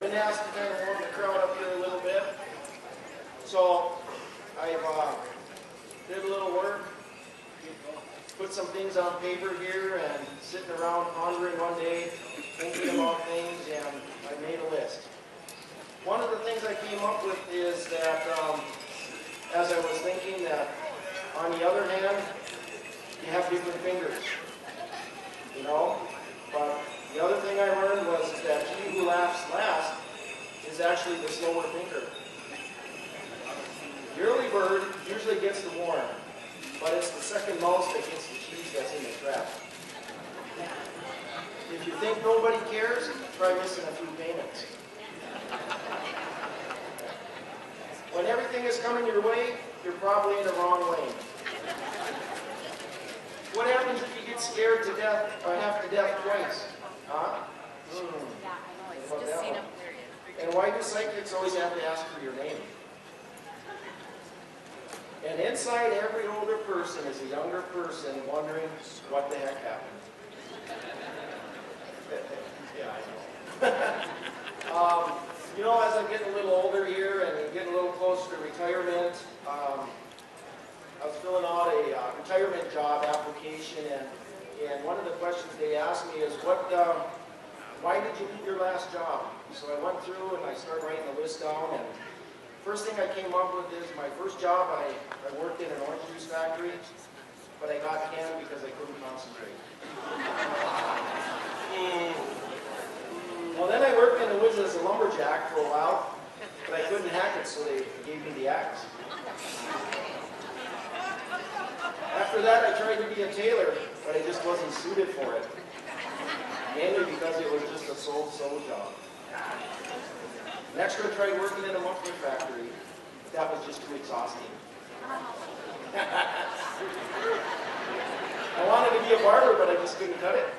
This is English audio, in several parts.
Been asked to kind of warm the crowd up here a little bit. So I've did a little work, put some things on paper here, and sitting around pondering one day, thinking about things, and I made a list. One of the things I came up with is that as I was thinking that on the other hand, you have different fingers, you know, but the other thing I learned was that he who laughs last is actually the slower thinker. The early bird usually gets the worm, but it's the second mouse that gets the cheese that's in the trap. If you think nobody cares, try missing a few payments. When everything is coming your way, you're probably in the wrong lane. What happens if you get scared to death or half to death twice? Huh? Yeah, I know. It's just seen up there. And why do psychics always have to ask for your name? And inside every older person is a younger person wondering what the heck happened. Yeah, I know. You know, as I'm getting a little older here and getting a little closer to retirement, I was filling out a retirement job application, and one of the questions they asked me is, why did you leave your last job? So I went through and I started writing the list down, and first thing I came up with is my first job, I worked in an orange juice factory, but I got canned because I couldn't concentrate. Well, then I worked in the woods as a lumberjack for a while, but I couldn't hack it, so they gave me the axe. After that, I tried to be a tailor, but I just wasn't suited for it. Mainly because it was just a sew job. Next, I tried working in a muffler factory. That was just too exhausting. I wanted to be a barber, but I just couldn't cut it.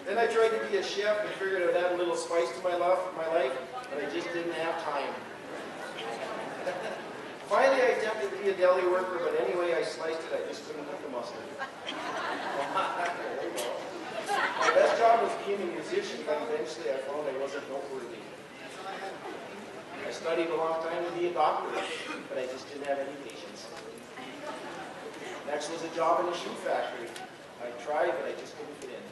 Then I tried to be a chef and figured it would add a little spice to my life, but I just didn't have time. Finally, I attempted to be a deli worker, but anyway I sliced it, I just couldn't cook the mustard. There you go. My best job was being a musician, but eventually I found I wasn't noteworthy. I studied a long time to be a doctor, but I just didn't have any patience. Next was a job in a shoe factory. I tried, but I just couldn't fit in.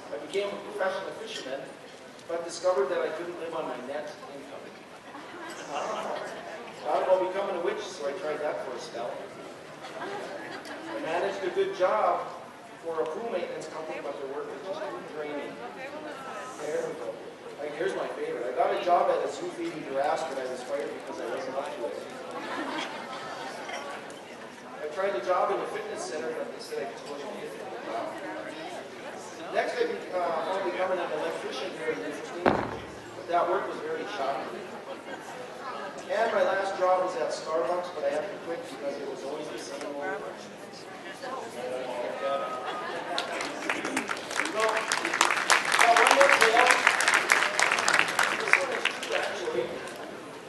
I became a professional fisherman, but discovered that I couldn't live on my net income. Thought about becoming a witch, so I tried that for a spell. I managed a good job for a pool maintenance company, but their work was just too draining. There we go. Here's my favorite. I got a job at a zoo feeding giraffes, but I was fired because I wasn't up to it. I tried a job in a fitness center, but they said I just wasn't fit for the job. Next, I found becoming an electrician very interesting, but that work was very shocking. And my last job was at Starbucks, but I had to quit because it was always the same old questions.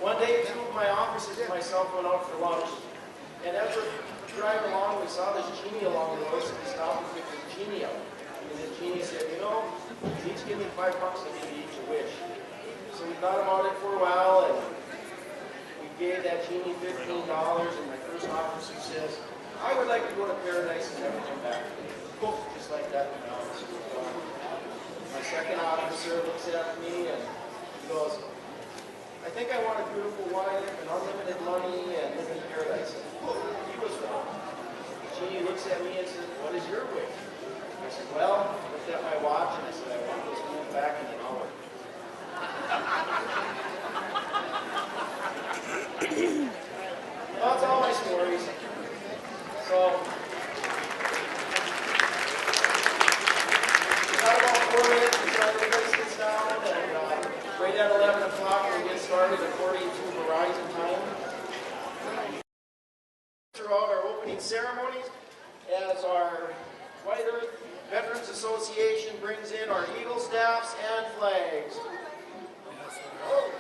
One day, two of my officers and myself went out for lunch, and as we're driving along, we saw this genie along the road, so we stopped and picked the genie up. And the genie said, you know, each give me $5 to give you each a wish. So we thought about it for a while, and gave that genie $15, and my first officer says, I would like to go to paradise and never come back. Poof, just like that. My second officer looks at me and he goes, I think I want a beautiful wife and unlimited money and live in paradise. Poof, he was wrong. The genie looks at me and says, what is your wish? I said, well, I looked at my watch and I said, I want this move back in an hour. Well, that's all my stories. So, got about 4 minutes until everybody sits down, and right at 11 o'clock we get started according to Verizon time. Throughout our opening ceremonies, as our White Earth Veterans Association brings in our eagle staffs and flags. Oh.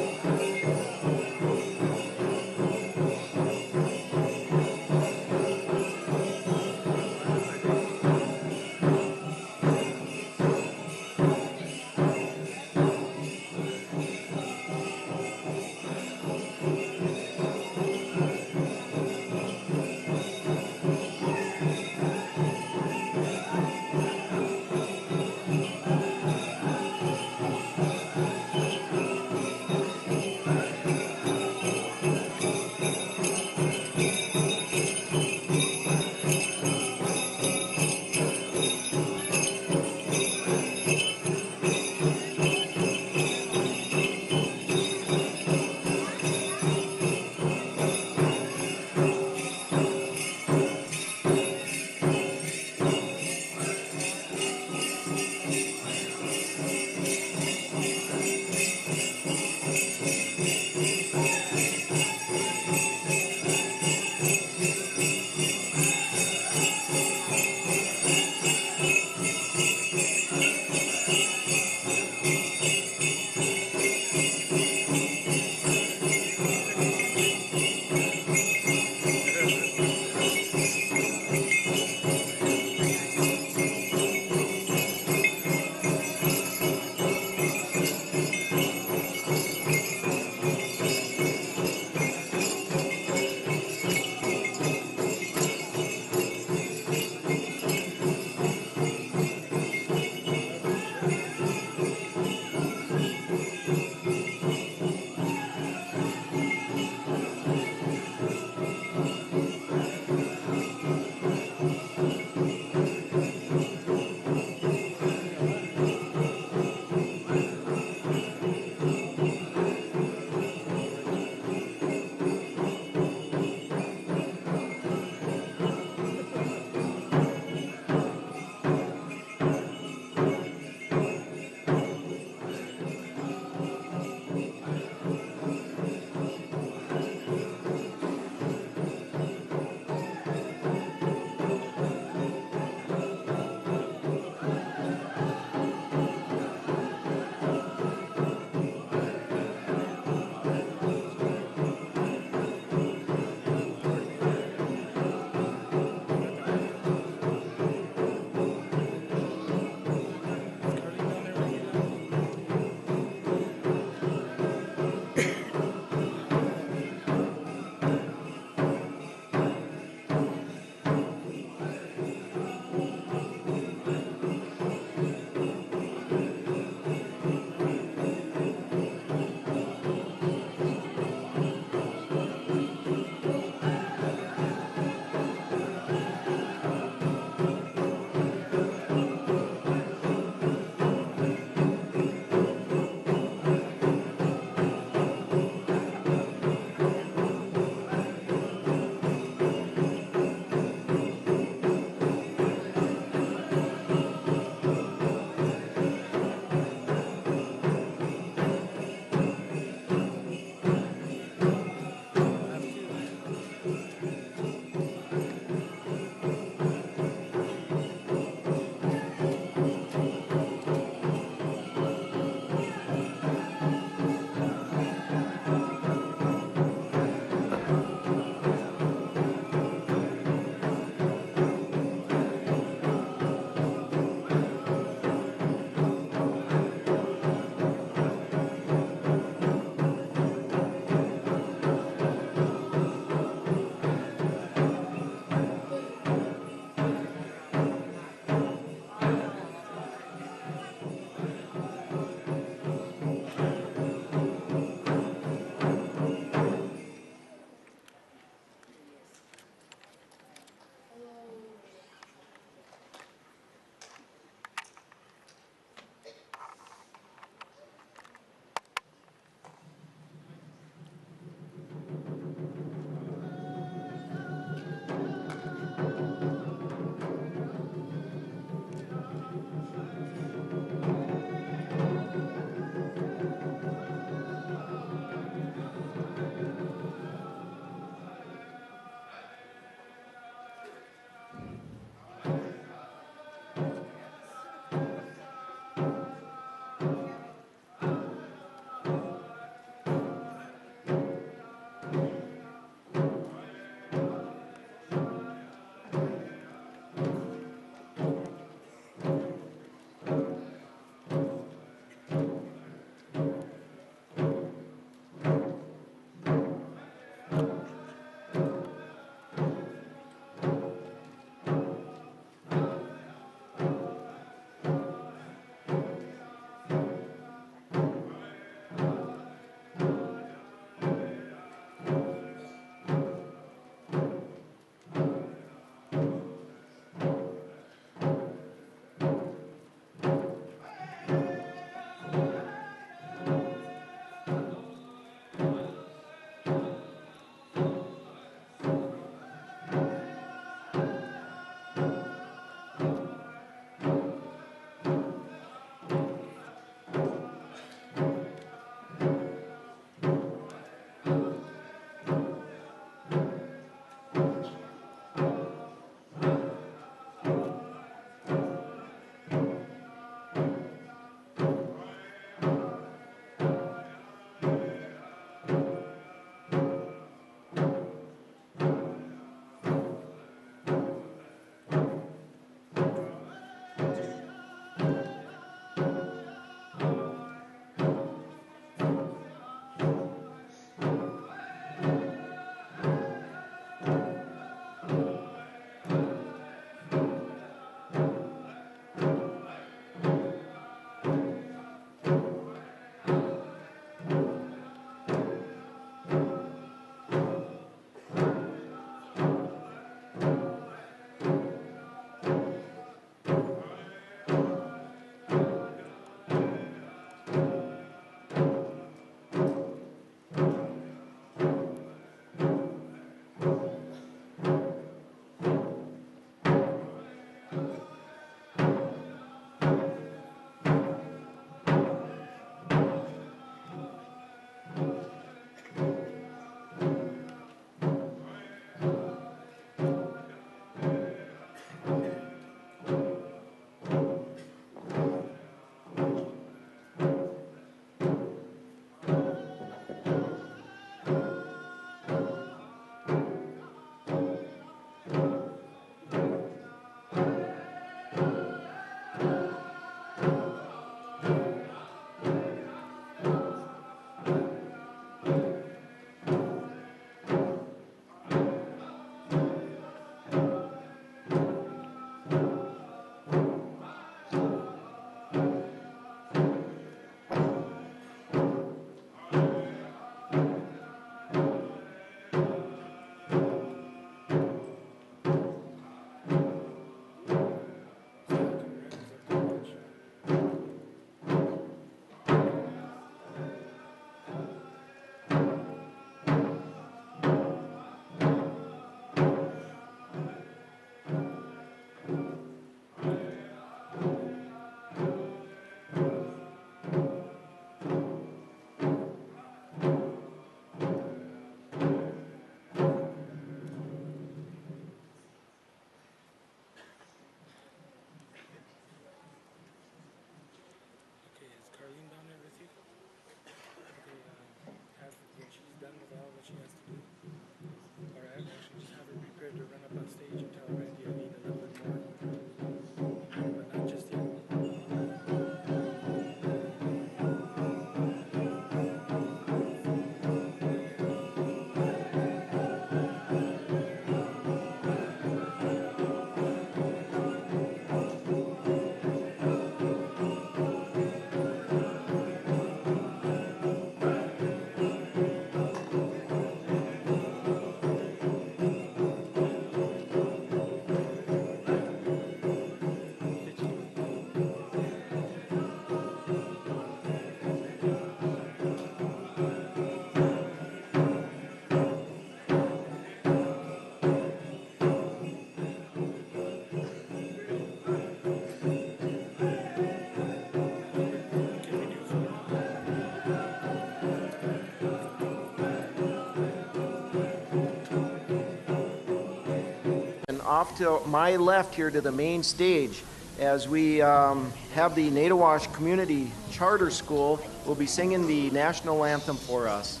And off to my left here to the main stage, as we have the Natiwash Community Charter School, will be singing the national anthem for us.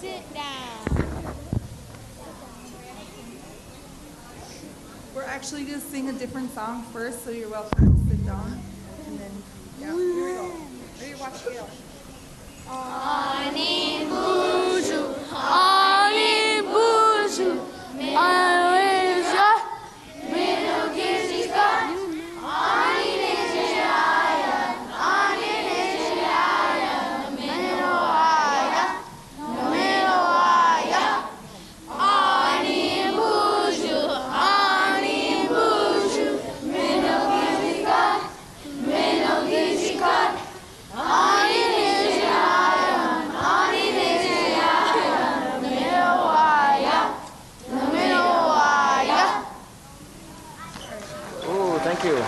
Sit down. We're actually going to sing a different song first, so you're welcome to sit down. And then, yeah, here we go. Ready, watch Gail. Ani buju, ani buju, aleja, meno gizika, ani nejaya, ani nejaya, meno aya, meno aya, ani buju, meno gizika, meno gizika, ani Thank you.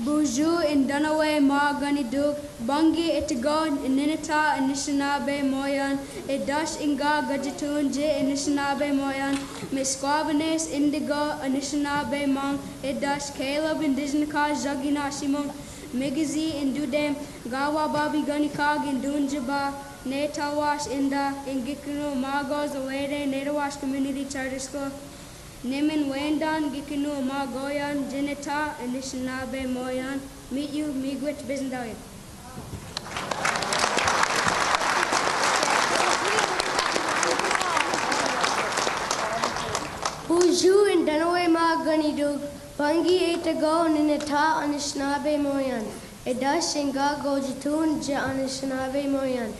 Buju in Dunaway Ma Gani Duk, Bangi Itigon, Ininita, Inishinabe Moyan, Idash Inga Gajatun J, Inishinabe Moyan, Misquavanes Indigo, Inishinabe Mong, Idash Caleb, Indigenaka, Jagina Shimon, Migizi Indudem, Gawa Babi Ganikag, Indunjaba, Netawash Inda, Ingikunu, Magos, Awede, Netawash Community Charter School, Nimin Wendan, Gikinu, Magoyan, Jinita, Inishinabe Moyan, Meet you, Miigwech, Bizendayan. Buju in Dunaway Ma Gani Duk, Bangi Etago, Ninita, Anishinabe Moyan, Edash Inga Gojitun, Ja Anishinabe Moyan,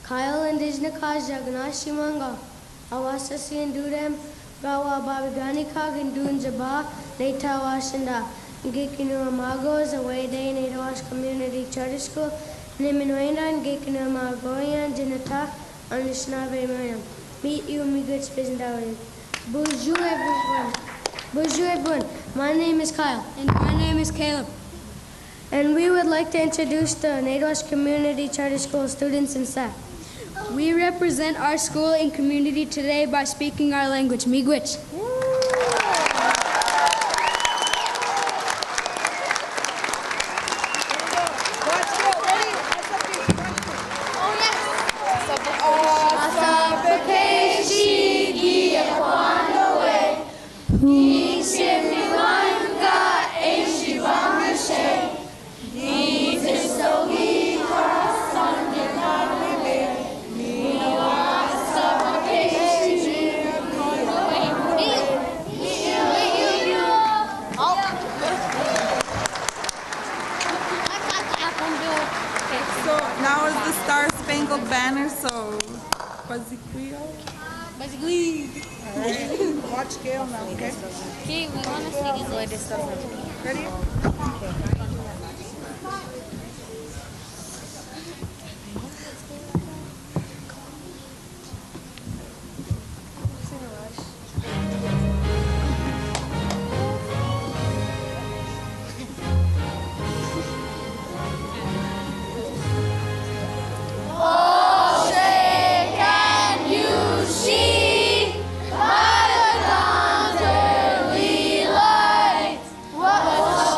Kyle and Dijnaka, Jagnashi Manga, Awasasi and Dudem, Gawa Babigani Kag and Dun Jaba, Neta Washinda, Gikinu Amagos, Away Day, Natawash Community Charter School, Niminwenda, and Gikinu Amagoyan, Jinata, Anishinabe Moyan. Meet you, Miigwech, Bizendayan. Bonjour everyone. Bonjour everyone. My name is Kyle. And my name is Caleb. And we would like to introduce the Natiwash Community Charter School students and staff. We represent our school and community today by speaking our language, Miigwech. Now is the Star Spangled Banner, so Bazziquio. Basically. All right. Watch Gail now, okay? Okay, we want to sing it like this. Ready? What was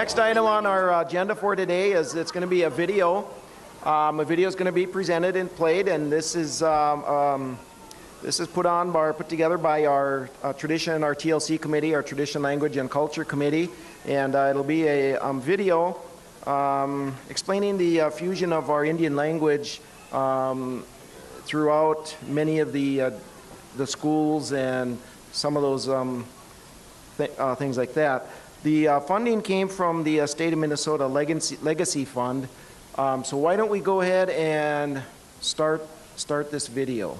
next item on our agenda for today is it's going to be a video. A video is going to be presented and played, and this is put together by our tradition, our TLC committee, our Tradition, Language, and Culture committee, and it'll be a video explaining the fusion of our Indian language throughout many of the schools and some of those things like that. The funding came from the State of Minnesota Legacy Fund. So why don't we go ahead and start this video.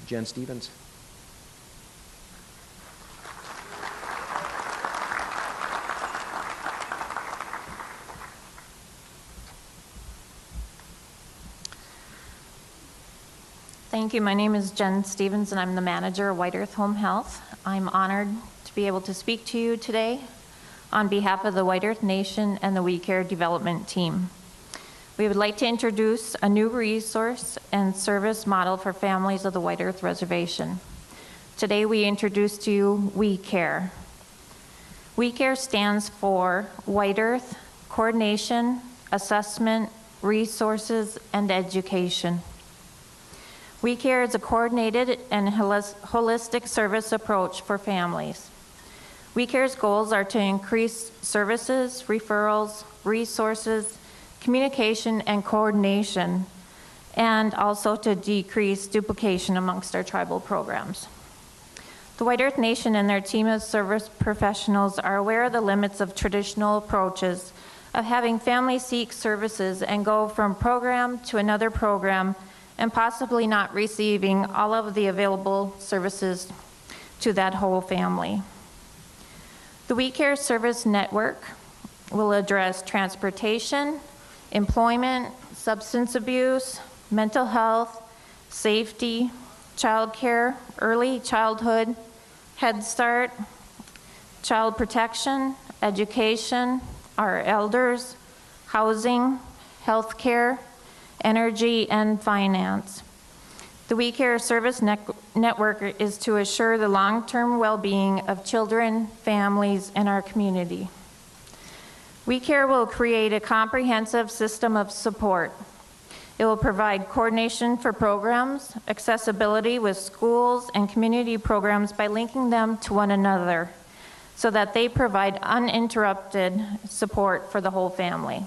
Jen Stevens. Thank you. My name is Jen Stevens, and I'm the manager of White Earth Home Health. I'm honored to be able to speak to you today on behalf of the White Earth Nation and the We Care development team. We would like to introduce a new resource and service model for families of the White Earth Reservation. Today we introduce to you We Care. We Care stands for White Earth Coordination, Assessment, Resources, and Education. We Care is a coordinated and holistic service approach for families. We Care's goals are to increase services, referrals, resources, communication, and coordination, and also to decrease duplication amongst our tribal programs. The White Earth Nation and their team of service professionals are aware of the limits of traditional approaches of having families seek services and go from program to another program and possibly not receiving all of the available services to that whole family. The We Care Service Network will address transportation, employment, substance abuse, mental health, safety, child care, early childhood, Head Start, child protection, education, our elders, housing, healthcare, energy, and finance. The We Care Service Network is to assure the long-term well-being of children, families, and our community. We Care will create a comprehensive system of support. It will provide coordination for programs, accessibility with schools and community programs by linking them to one another so that they provide uninterrupted support for the whole family.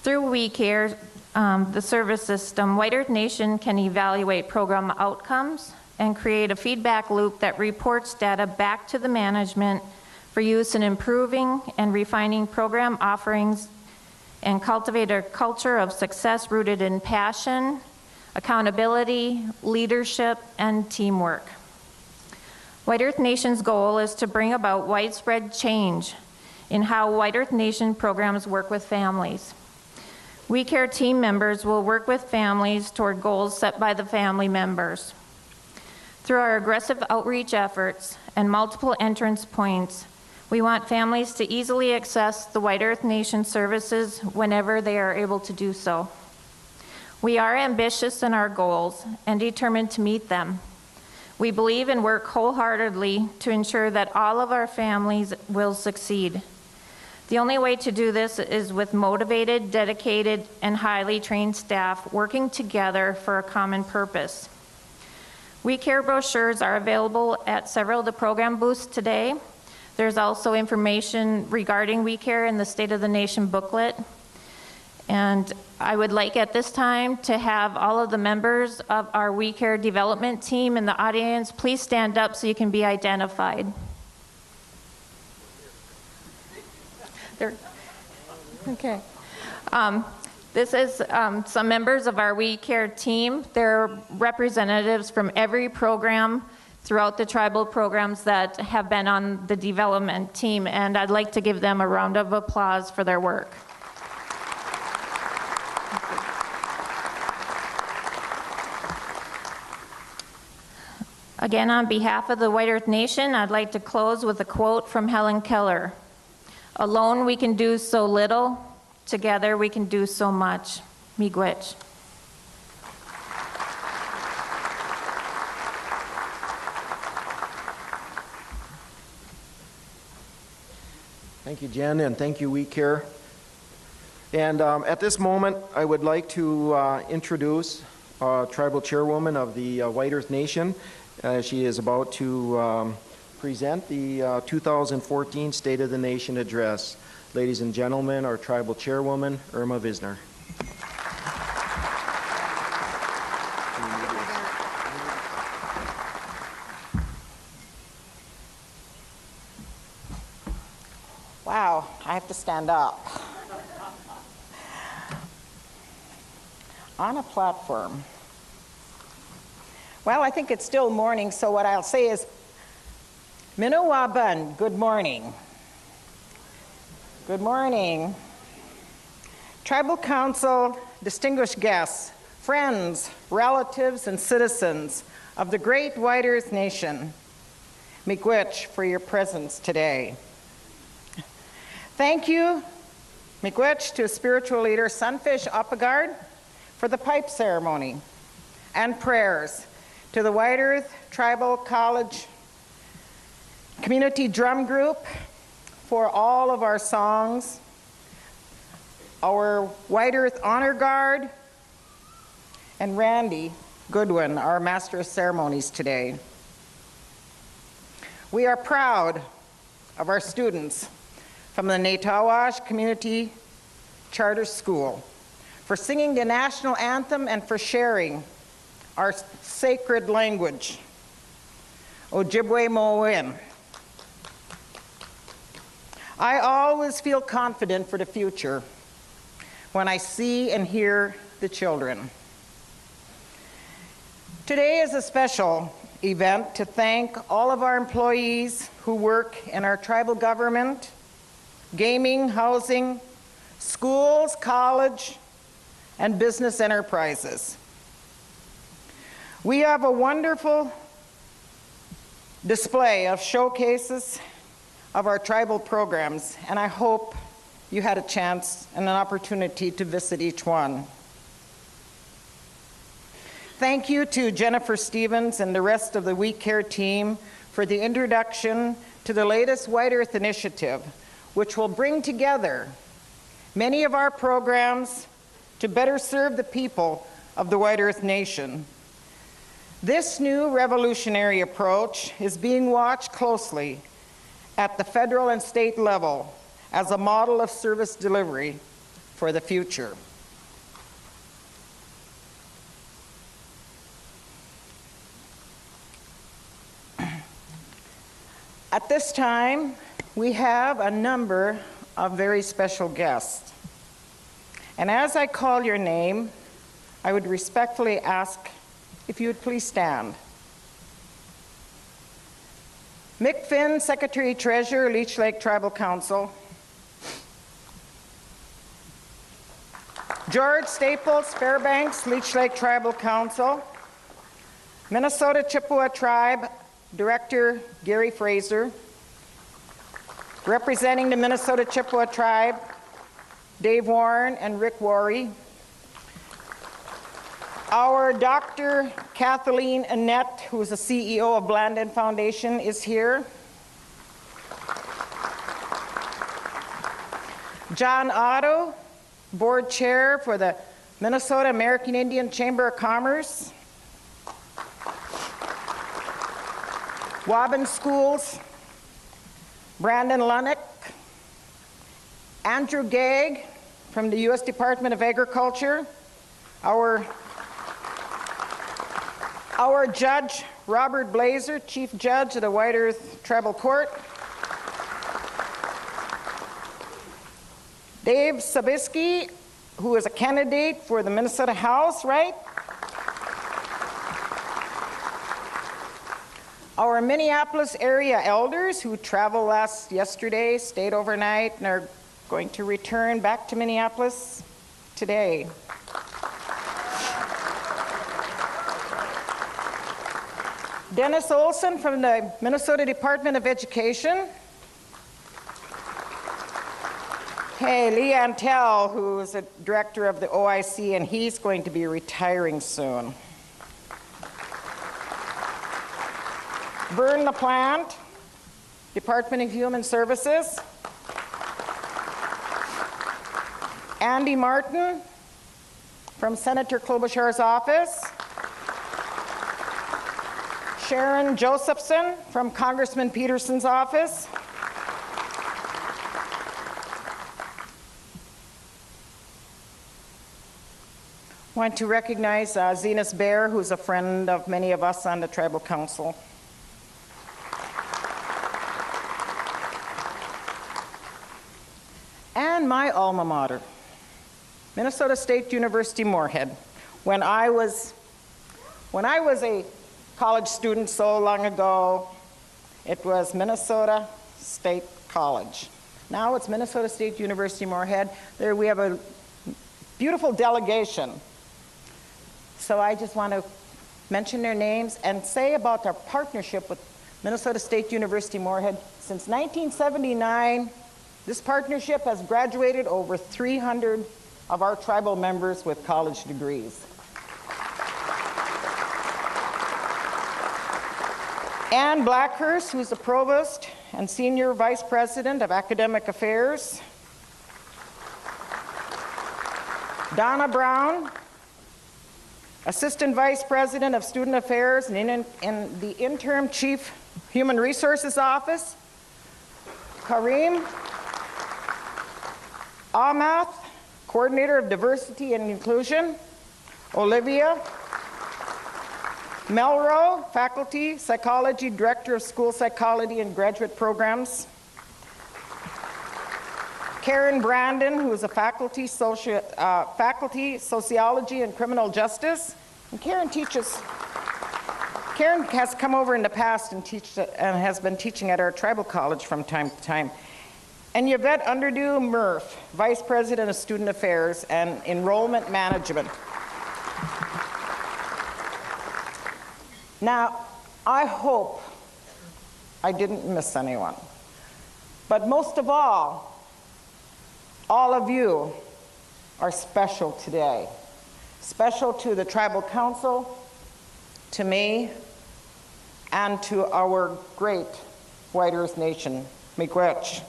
Through We Care, the service system, White Earth Nation can evaluate program outcomes and create a feedback loop that reports data back to the management for use in improving and refining program offerings and cultivate a culture of success rooted in passion, accountability, leadership, and teamwork. White Earth Nation's goal is to bring about widespread change in how White Earth Nation programs work with families. We Care team members will work with families toward goals set by the family members. Through our aggressive outreach efforts and multiple entrance points, we want families to easily access the White Earth Nation services whenever they are able to do so. We are ambitious in our goals and determined to meet them. We believe and work wholeheartedly to ensure that all of our families will succeed. The only way to do this is with motivated, dedicated, and highly trained staff working together for a common purpose. We Care brochures are available at several of the program booths today. There's also information regarding We Care in the State of the Nation booklet. And I would like at this time to have all of the members of our We Care development team in the audience, please stand up so you can be identified. There. Okay. This is some members of our We Care team. They're representatives from every program throughout the tribal programs that have been on the development team, and I'd like to give them a round of applause for their work. Again, on behalf of the White Earth Nation, I'd like to close with a quote from Helen Keller. Alone we can do so little, together we can do so much. Miigwech. Thank you, Jen, and thank you, We Care. And at this moment, I would like to introduce Tribal Chairwoman of the White Earth Nation. She is about to present the 2014 State of the Nation Address. Ladies and gentlemen, our Tribal Chairwoman, Irma Visner. Wow, I have to stand up. On a platform. Well, I think it's still morning, so what I'll say is, Minuwaban, good morning. Good morning. Tribal Council, distinguished guests, friends, relatives, and citizens of the great White Earth Nation, miigwech for your presence today. Thank you, miigwech, to spiritual leader Sunfish Uppagard for the pipe ceremony, and prayers to the White Earth Tribal College Community Drum Group for all of our songs, our White Earth Honor Guard, and Randy Goodwin, our Master of Ceremonies today. We are proud of our students from the Netawash Community Charter School for singing the national anthem and for sharing our sacred language, Ojibwe Moen. I always feel confident for the future when I see and hear the children. Today is a special event to thank all of our employees who work in our tribal government, gaming, housing, schools, college, and business enterprises. We have a wonderful display of showcases of our tribal programs, and I hope you had a chance and an opportunity to visit each one. Thank you to Jennifer Stevens and the rest of the We Care team for the introduction to the latest White Earth initiative, which will bring together many of our programs to better serve the people of the White Earth Nation. This new revolutionary approach is being watched closely at the federal and state level as a model of service delivery for the future. At this time, we have a number of very special guests. And as I call your name, I would respectfully ask if you would please stand. Mick Finn, Secretary-Treasurer, Leech Lake Tribal Council. George Staples, Fairbanks, Leech Lake Tribal Council. Minnesota Chippewa Tribe, Director Gary Fraser. Representing the Minnesota Chippewa Tribe, Dave Warren and Rick Worry. Our Dr. Kathleen Annette, who is the CEO of Blandin Foundation, is here. John Otto, Board Chair for the Minnesota American Indian Chamber of Commerce. Waban Schools, Brandon Lunnick. Andrew Gagg from the U.S. Department of Agriculture. Our Judge, Robert Blazer, Chief Judge of the White Earth Tribal Court. Dave Sabisky, who is a candidate for the Minnesota House, right? Our Minneapolis area elders who traveled yesterday, stayed overnight, and are going to return back to Minneapolis today. Dennis Olson from the Minnesota Department of Education. Hey, Lee Antell, who is the director of the OIC, and he's going to be retiring soon. Vern LaPlante, Department of Human Services. Andy Martin from Senator Klobuchar's office. Sharon Josephson from Congressman Peterson's office. I want to recognize Zenas Bear, who's a friend of many of us on the Tribal Council. And my alma mater, Minnesota State University Moorhead. When I was a college student so long ago, it was Minnesota State College. Now it's Minnesota State University Moorhead. There we have a beautiful delegation. So I just want to mention their names and say about our partnership with Minnesota State University Moorhead. Since 1979, this partnership has graduated over 300 of our tribal members with college degrees. Ann Blackhurst, who's the Provost and Senior Vice President of Academic Affairs. Donna Brown, Assistant Vice President of Student Affairs and in the Interim Chief Human Resources Office. Kareem Ahmath, Coordinator of Diversity and Inclusion. Olivia Melro, Faculty Psychology, Director of School Psychology and Graduate Programs. Karen Brandon, who is a faculty Sociology and Criminal Justice. And Karen has come over in the past and has been teaching at our tribal college from time to time. And Yvette Underdew Murph, Vice President of Student Affairs and Enrollment Management. Now, I hope I didn't miss anyone. But most of all, All of you are special today. Special to the Tribal Council, to me, and to our great White Earth Nation. Miigwech.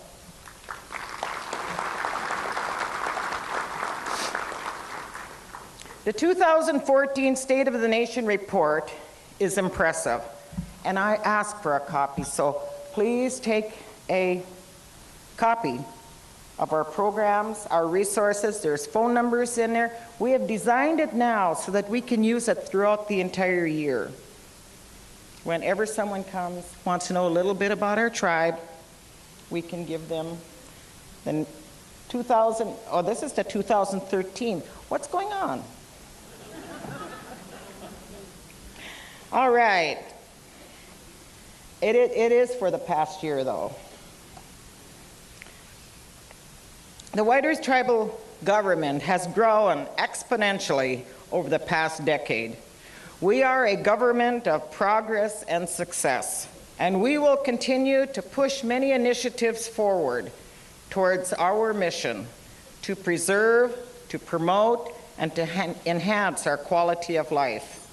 The 2014 State of the Nation report is impressive, and I asked for a copy, so please take a copy of our programs, our resources. There's phone numbers in there. We have designed it now so that we can use it throughout the entire year. Whenever someone comes, wants to know a little bit about our tribe, we can give them the 2000, oh, this is the 2013. What's going on? All right. It is for the past year, though. The White Earth tribal government has grown exponentially over the past decade. We are a government of progress and success, and we will continue to push many initiatives forward towards our mission to preserve, to promote, and to enhance our quality of life.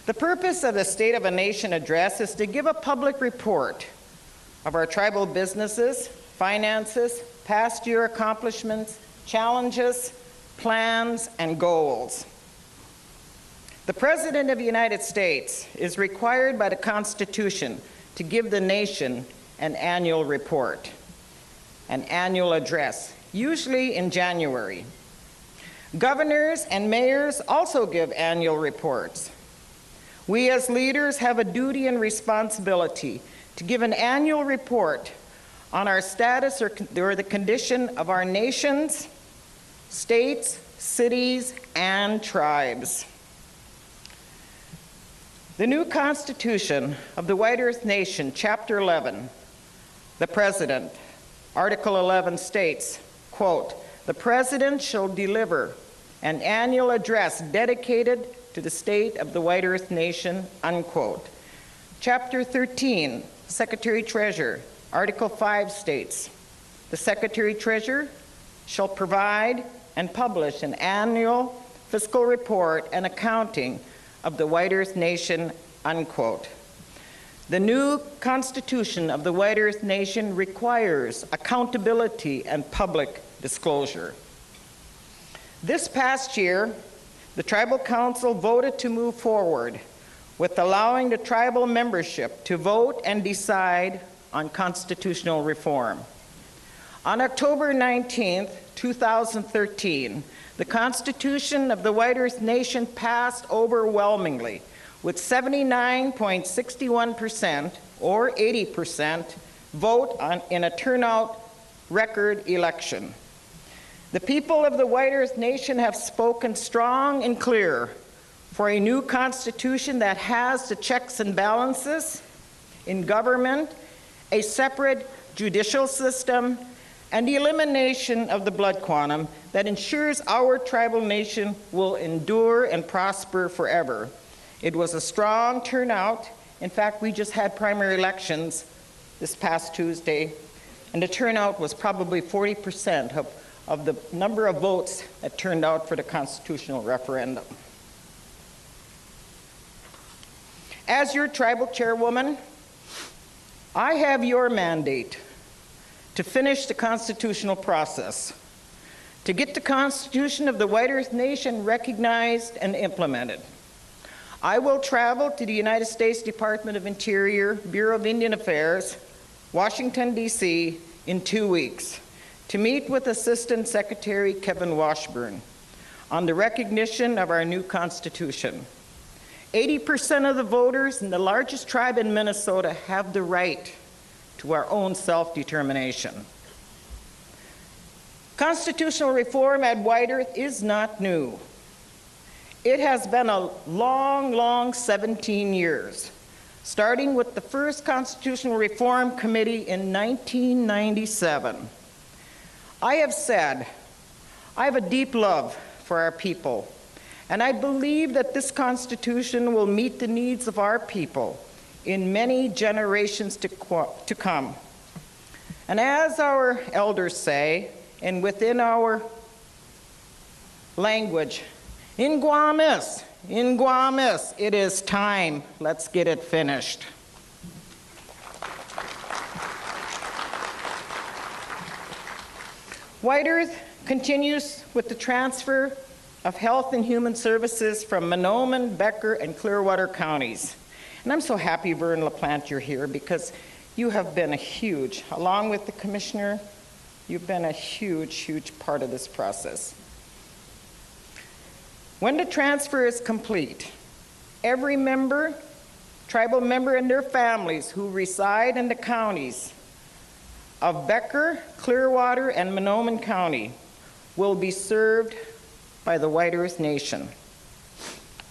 The purpose of the State of a Nation address is to give a public report of our tribal businesses, finances, past year accomplishments, challenges, plans, and goals. The President of the United States is required by the Constitution to give the nation an annual report, an annual address, usually in January. Governors and mayors also give annual reports. We as leaders have a duty and responsibility to give an annual report on our status or the condition of our nations, states, cities, and tribes. The new Constitution of the White Earth Nation, Chapter 11, the President, Article 11 states, quote, "The President shall deliver an annual address dedicated to the state of the White Earth Nation," unquote. Chapter 13, Secretary-Treasurer, Article 5 states, "The Secretary-Treasurer shall provide and publish an annual fiscal report and accounting of the White Earth Nation," unquote. The new Constitution of the White Earth Nation requires accountability and public disclosure. This past year, the Tribal Council voted to move forward with allowing the tribal membership to vote and decide on constitutional reform. On October 19th, 2013, the Constitution of the White Earth Nation passed overwhelmingly with 79.61% or 80% vote in a turnout record election. The people of the White Earth Nation have spoken strong and clear for a new constitution that has the checks and balances in government, a separate judicial system, and the elimination of the blood quantum that ensures our tribal nation will endure and prosper forever. It was a strong turnout. In fact, we just had primary elections this past Tuesday, and the turnout was probably 40% of the number of votes that turned out for the constitutional referendum. As your tribal chairwoman, I have your mandate to finish the constitutional process, to get the Constitution of the White Earth Nation recognized and implemented. I will travel to the United States Department of Interior, Bureau of Indian Affairs, Washington, D.C. in 2 weeks to meet with Assistant Secretary Kevin Washburn on the recognition of our new Constitution. 80% of the voters in the largest tribe in Minnesota have the right to our own self-determination. Constitutional reform at White Earth is not new. It has been a long 17 years, starting with the first Constitutional Reform Committee in 1997. I have said, I have a deep love for our people, and I believe that this Constitution will meet the needs of our people in many generations to come. And as our elders say, and within our language, in Guamis, it is time. Let's get it finished. White Earth continues with the transfer of Health and Human Services from Mahnomen, Becker, and Clearwater counties. And I'm so happy, Vern LaPlante, you're here because you have been a huge, along with the Commissioner, you've been a huge, huge part of this process. When the transfer is complete, every member, tribal member and their families who reside in the counties of Becker, Clearwater, and Mahnomen County will be served by the White Earth Nation.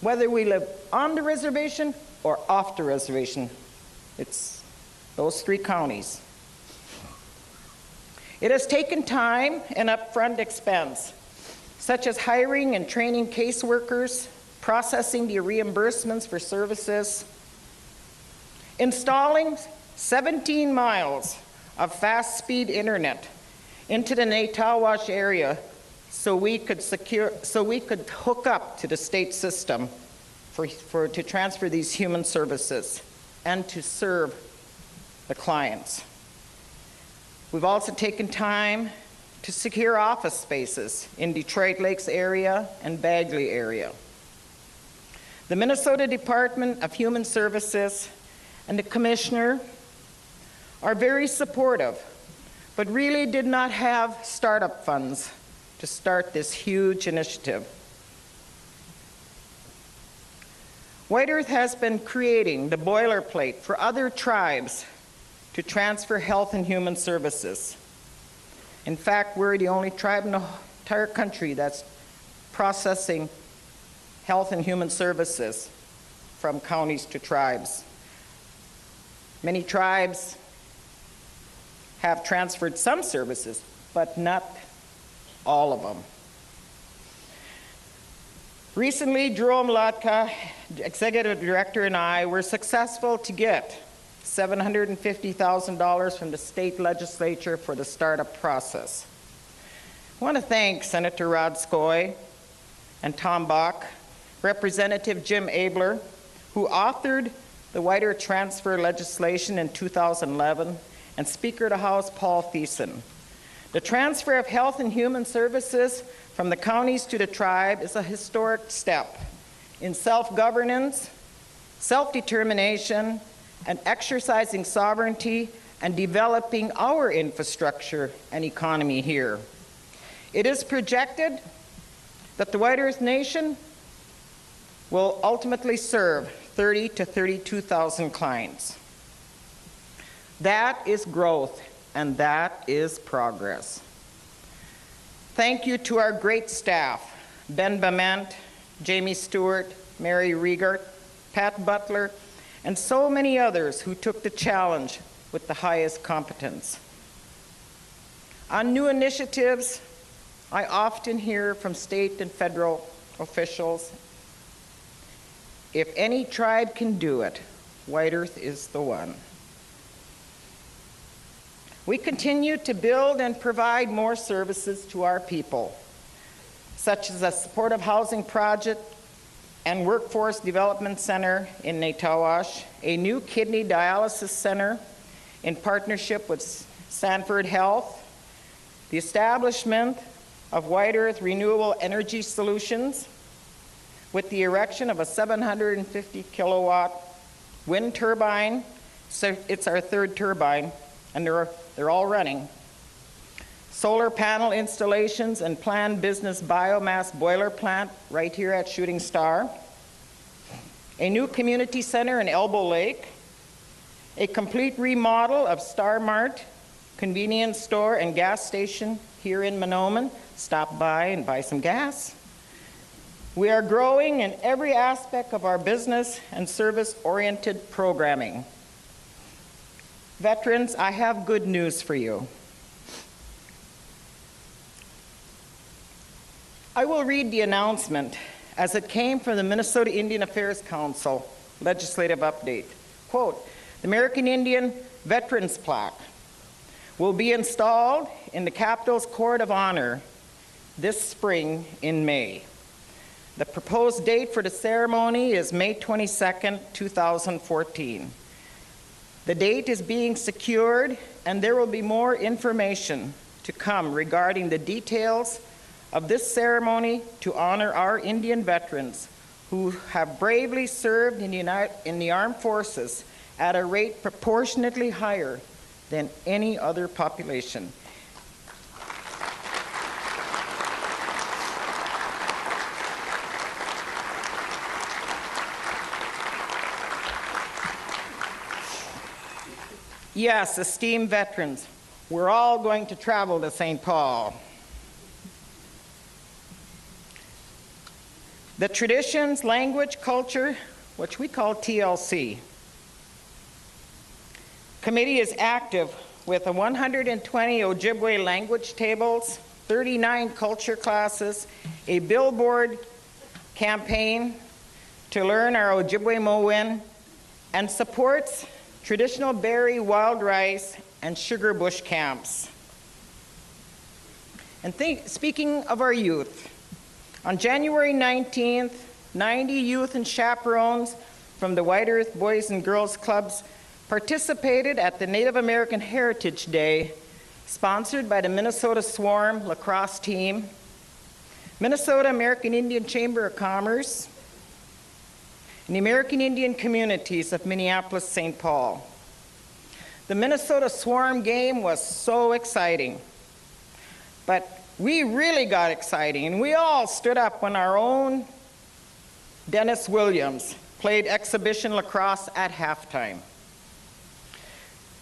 Whether we live on the reservation or off the reservation, it's those three counties. It has taken time and upfront expense, such as hiring and training caseworkers, processing the reimbursements for services, installing 17 miles of fast-speed internet into the Naytawash area so we could hook up to the state system to transfer these human services and to serve the clients. We've also taken time to secure office spaces in Detroit Lakes area and Bagley area. The Minnesota Department of Human Services and the Commissioner are very supportive, but really did not have startup funds to start this huge initiative. White Earth has been creating the boilerplate for other tribes to transfer health and human services. In fact, we're the only tribe in the entire country that's processing health and human services from counties to tribes. Many tribes have transferred some services, but not all of them. Recently, Jerome Latka, Executive Director, and I were successful to get $750,000 from the state legislature for the startup process. I want to thank Senator Rod Skoy and Tom Bach, Representative Jim Abler, who authored the White Earth transfer legislation in 2011, and Speaker of the House Paul Thiessen. The transfer of health and human services from the counties to the tribe is a historic step in self-governance, self-determination, and exercising sovereignty and developing our infrastructure and economy here. It is projected that the White Earth Nation will ultimately serve 30 to 32,000 clients. That is growth, and that is progress. Thank you to our great staff, Ben Bament, Jamie Stewart, Mary Riegert, Pat Butler, and so many others who took the challenge with the highest competence. On new initiatives, I often hear from state and federal officials, if any tribe can do it, White Earth is the one. We continue to build and provide more services to our people, such as a supportive housing project and workforce development center in Naytawash, a new kidney dialysis center in partnership with Sanford Health, the establishment of White Earth Renewable Energy Solutions with the erection of a 750 kilowatt wind turbine. So it's our third turbine, and they're all running. Solar panel installations and planned business biomass boiler plant right here at Shooting Star. A new community center in Elbow Lake. A complete remodel of Star Mart convenience store and gas station here in Mahnomen. Stop by and buy some gas. We are growing in every aspect of our business and service-oriented programming. Veterans, I have good news for you. I will read the announcement as it came from the Minnesota Indian Affairs Council legislative update. Quote, the American Indian Veterans Plaque. will be installed in the Capitol's Court of Honor this spring in May. The proposed date for the ceremony is May 22nd, 2014. The date is being secured, and there will be more information to come regarding the details of this ceremony to honor our Indian veterans who have bravely served in the armed forces at a rate proportionately higher than any other population. Yes, esteemed veterans, we're all going to travel to St. Paul. The traditions, language, culture, which we call TLC, committee is active with 120 Ojibwe language tables, 39 culture classes, a billboard campaign to learn our Ojibwe Mohawk, and supports traditional berry, wild rice, and sugar bush camps. And speaking of our youth, on January 19th, 90 youth and chaperones from the White Earth Boys and Girls Clubs participated at the Native American Heritage Day, sponsored by the Minnesota Swarm lacrosse team, Minnesota American Indian Chamber of Commerce, and the American Indian communities of Minneapolis, St. Paul. The Minnesota Swarm game was so exciting, but we really got exciting, and we all stood up when our own Dennis Williams played exhibition lacrosse at halftime.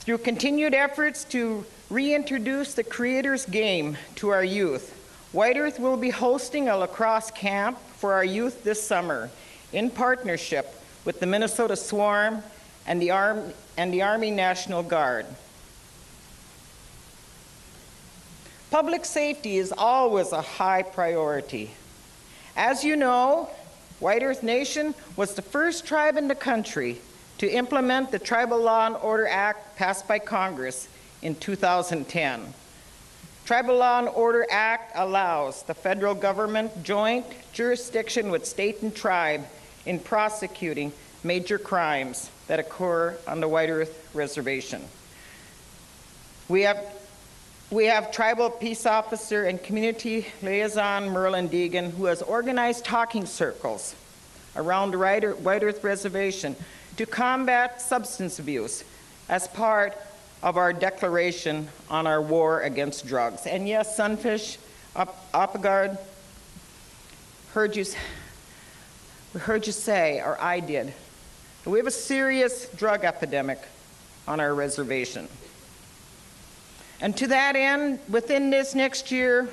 Through continued efforts to reintroduce the Creator's Game to our youth, White Earth will be hosting a lacrosse camp for our youth this summer in partnership with the Minnesota Swarm and the Army National Guard. Public safety is always a high priority. As you know, White Earth Nation was the first tribe in the country to implement the Tribal Law and Order Act passed by Congress in 2010. Tribal Law and Order Act allows the federal government joint jurisdiction with state and tribe in prosecuting major crimes that occur on the White Earth Reservation. We have Tribal Peace Officer and Community Liaison Merlin Deegan, who has organized talking circles around the White Earth Reservation to combat substance abuse as part of our declaration on our war against drugs. And yes, Sunfish, Opagard, we heard you say, or I did, that we have a serious drug epidemic on our reservation. And to that end, within this next year,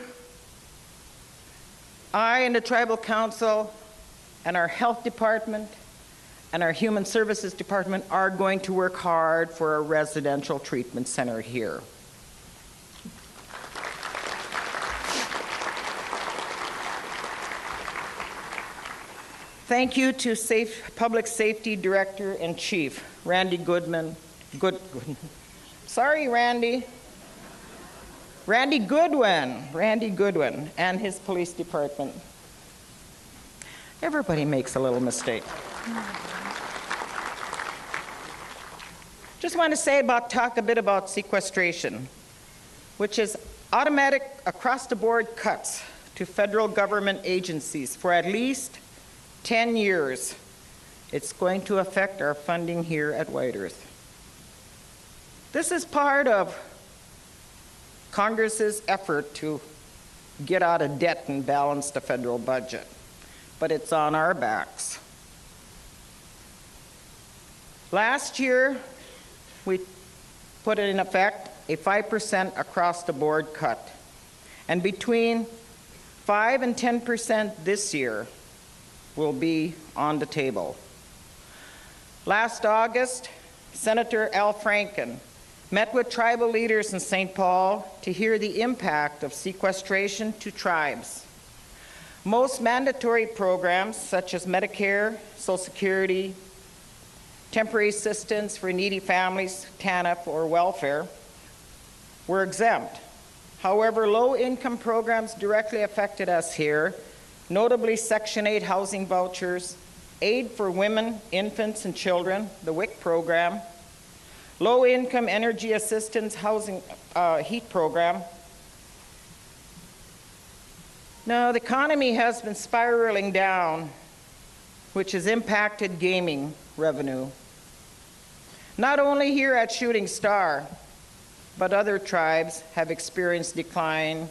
I and the Tribal Council and our Health Department and our Human Services Department are going to work hard for a residential treatment center here. Thank you to Public Safety Director and Chief, Randy Goodwin, and his police department. Everybody makes a little mistake. Just want to talk a bit about sequestration, which is automatic across-the-board cuts to federal government agencies for at least 10 years. It's going to affect our funding here at White Earth. This is part of Congress's effort to get out of debt and balance the federal budget, but it's on our backs. Last year, we put in effect a 5% across-the-board cut, and between 5 and 10% this year will be on the table. Last August, Senator Al Franken met with tribal leaders in St. Paul to hear the impact of sequestration to tribes. Most mandatory programs, such as Medicare, Social Security, temporary assistance for needy families, TANF, or welfare, were exempt. However, low-income programs directly affected us here, notably Section 8 housing vouchers, aid for women, infants, and children, the WIC program, low-income energy assistance housing heat program. Now, the economy has been spiraling down, which has impacted gaming revenue. Not only here at Shooting Star, but other tribes have experienced decline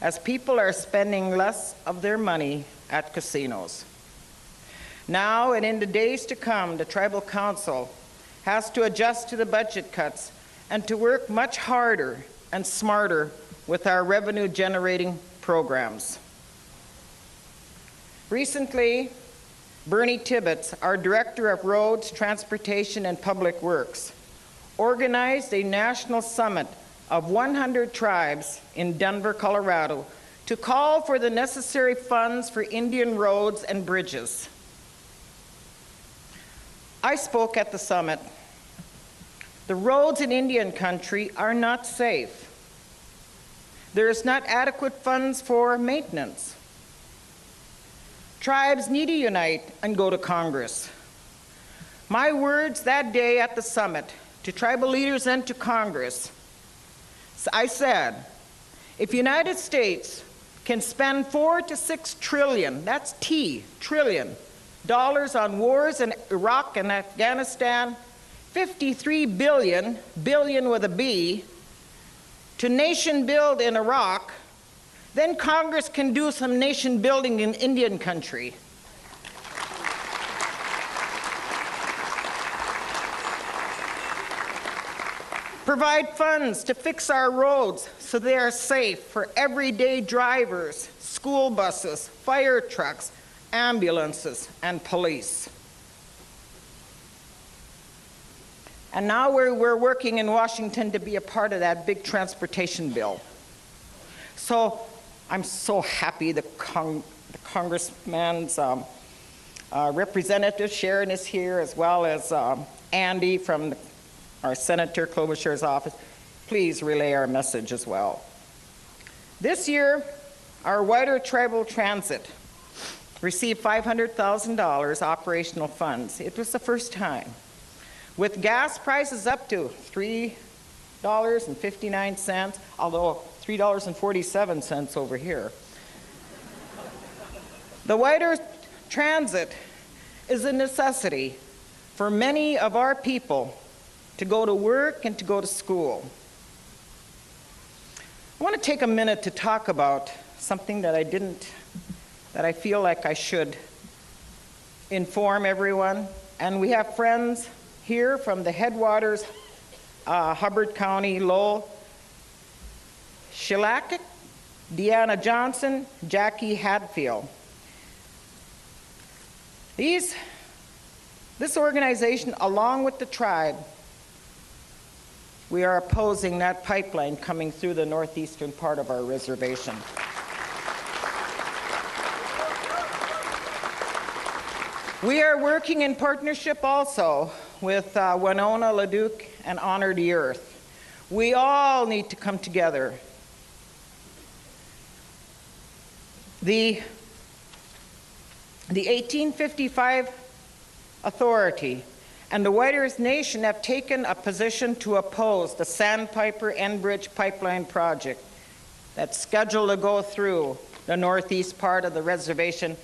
as people are spending less of their money at casinos. Now and in the days to come, the Tribal Council has to adjust to the budget cuts and to work much harder and smarter with our revenue-generating programs. Recently, Bernie Tibbetts, our Director of Roads, Transportation, and Public Works, organized a national summit of 100 tribes in Denver, Colorado, to call for the necessary funds for Indian roads and bridges. I spoke at the summit. The roads in Indian country are not safe. There is not adequate funds for maintenance. Tribes need to unite and go to Congress. My words that day at the summit to tribal leaders and to Congress, I said, if United States can spend 4 to 6 trillion, that's trillion, dollars on wars in Iraq and Afghanistan, 53 billion with a B, to nation build in Iraq, then Congress can do some nation building in Indian country. Provide funds to fix our roads so they are safe for everyday drivers, school buses, fire trucks, ambulances, and police. And now we're working in Washington to be a part of that big transportation bill. So I'm so happy the Congressman's representative Sharon is here, as well as Andy from our Senator Klobuchar's office. Please relay our message as well. This year, our wider tribal transit received $500,000 operational funds. It was the first time. With gas prices up to $3.59, although $3.47 over here. The wider transit is a necessity for many of our people to go to work and to go to school. I want to take a minute to talk about something that I feel like I should inform everyone. And we have friends here from the headwaters, Hubbard County, Lowell, Shilakik, Deanna Johnson, Jackie Hadfield. This organization, along with the tribe, we are opposing that pipeline coming through the northeastern part of our reservation. We are working in partnership also with Winona LaDuke and Honor the Earth. We all need to come together. The 1855 Authority and the White Earth Nation have taken a position to oppose the Sandpiper Enbridge pipeline project that's scheduled to go through the northeast part of the reservation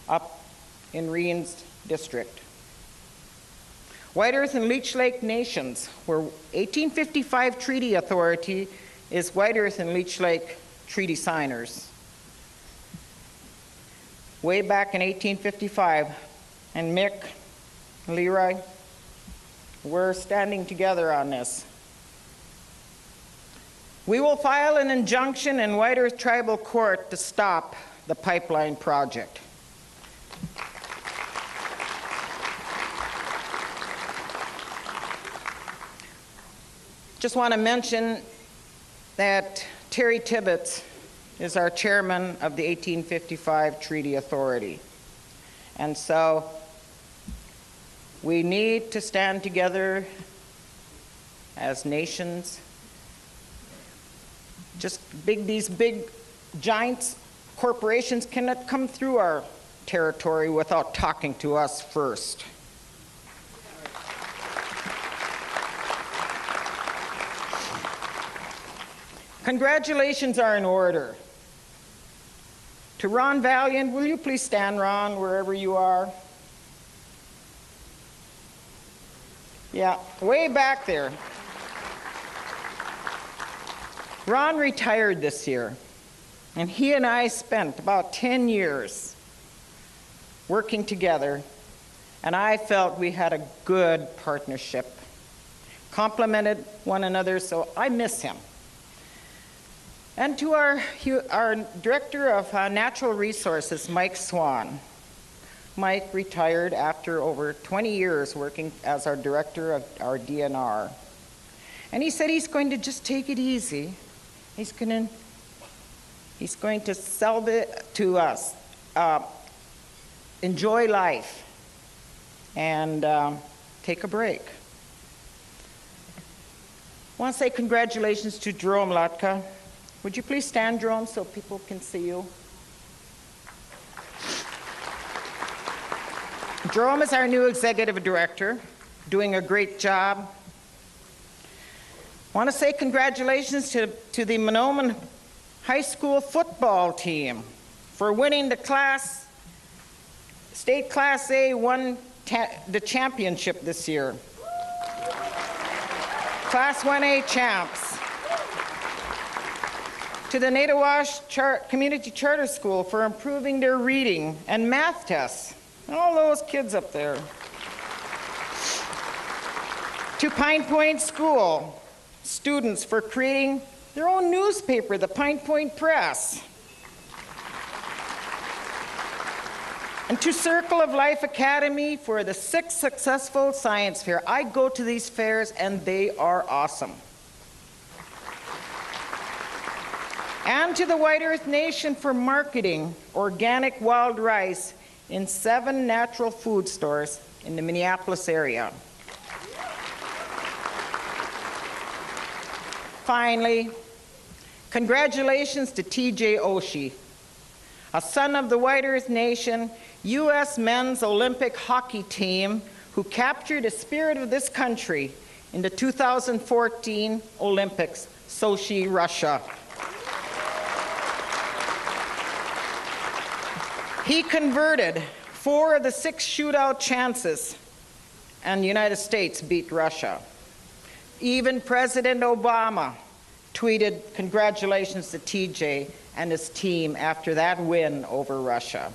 up in Reen's district. White Earth and Leech Lake Nations, where 1855 Treaty Authority is White Earth and Leech Lake treaty signers. Way back in 1855, and Mick, Leroy, we're standing together on this. We will file an injunction in White Earth Tribal Court to stop the pipeline project. Just want to mention that Terry Tibbetts is our chairman of the 1855 Treaty Authority. And so we need to stand together as nations Just these big giants, corporations cannot come through our territory without talking to us first. Congratulations are in order. To Ron Valiant, will you please stand, Ron, wherever you are? Yeah, way back there. Ron retired this year, and he and I spent about 10 years working together, and I felt we had a good partnership, complemented one another, so I miss him. And to our Director of Natural Resources, Mike Swan. Mike retired after over 20 years working as our Director of our DNR. And he said he's going to just take it easy. He's going to sell it to us, enjoy life, and take a break. I want to say congratulations to Jerome Latka. Would you please stand, Jerome, so people can see you? Jerome is our new executive director, doing a great job. I want to say congratulations to the Mahnomen High School football team for winning the state Class A the championship this year. Class 1A champs. To the Netawash Community Charter School for improving their reading and math tests. All those kids up there. To Pine Point School students for creating their own newspaper, the Pine Point Press. And to Circle of Life Academy for the 6th successful science fair. I go to these fairs and they are awesome. And to the White Earth Nation for marketing organic wild rice in 7 natural food stores in the Minneapolis area. Finally, congratulations to TJ Oshie, a son of the White Earth Nation, U.S. men's Olympic hockey team who captured the spirit of this country in the 2014 Olympics, Sochi, Russia. He converted 4 of the 6 shootout chances, and the United States beat Russia. Even President Obama tweeted congratulations to TJ and his team after that win over Russia.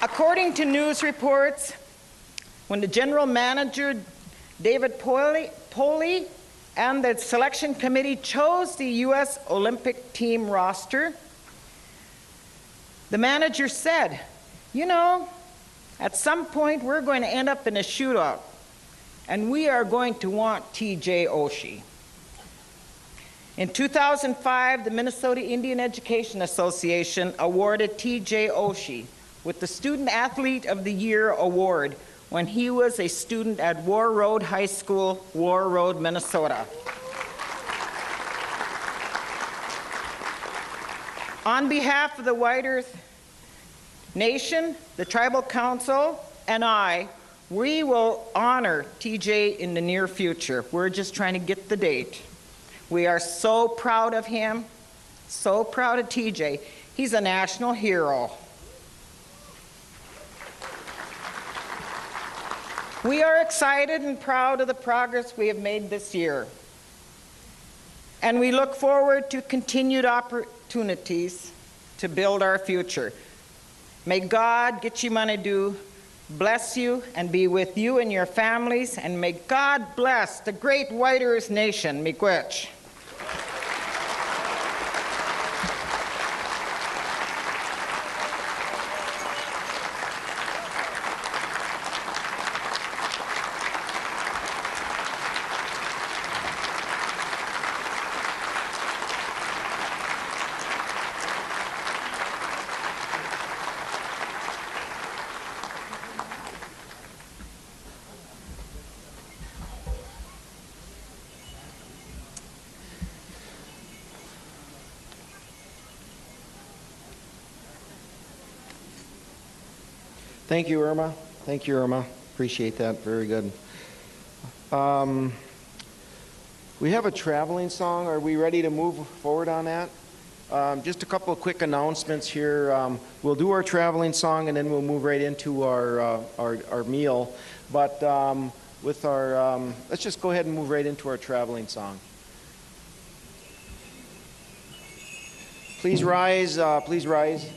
According to news reports, when the general manager, David Poley, and the selection committee chose the U.S. Olympic team roster, the manager said, you know, at some point we're going to end up in a shootout, and we are going to want TJ Oshie. In 2005, the Minnesota Indian Education Association awarded TJ Oshie with the Student Athlete of the Year award when he was a student at War Road High School, War Road, Minnesota. On behalf of the White Earth Nation, the Tribal Council, and I, we will honor TJ in the near future. We're just trying to get the date. We are so proud of him, so proud of TJ. He's a national hero. We are excited and proud of the progress we have made this year. And we look forward to continued opportunities to build our future. May God, Gitchimanadu, bless you and be with you and your families, and may God bless the great White Earth Nation, Miigwech. Thank you, Irma. Thank you, Irma. Appreciate that. Very good. We have a traveling song. Are we ready to move forward on that? Just a couple of quick announcements here. We'll do our traveling song and then we'll move right into our meal. But with our, let's just go ahead and move right into our traveling song. Please rise. Please rise.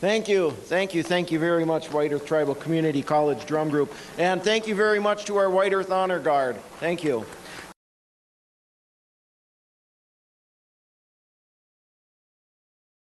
Thank you very much, White Earth Tribal Community College Drum Group. And thank you very much to our White Earth Honor Guard. Thank you.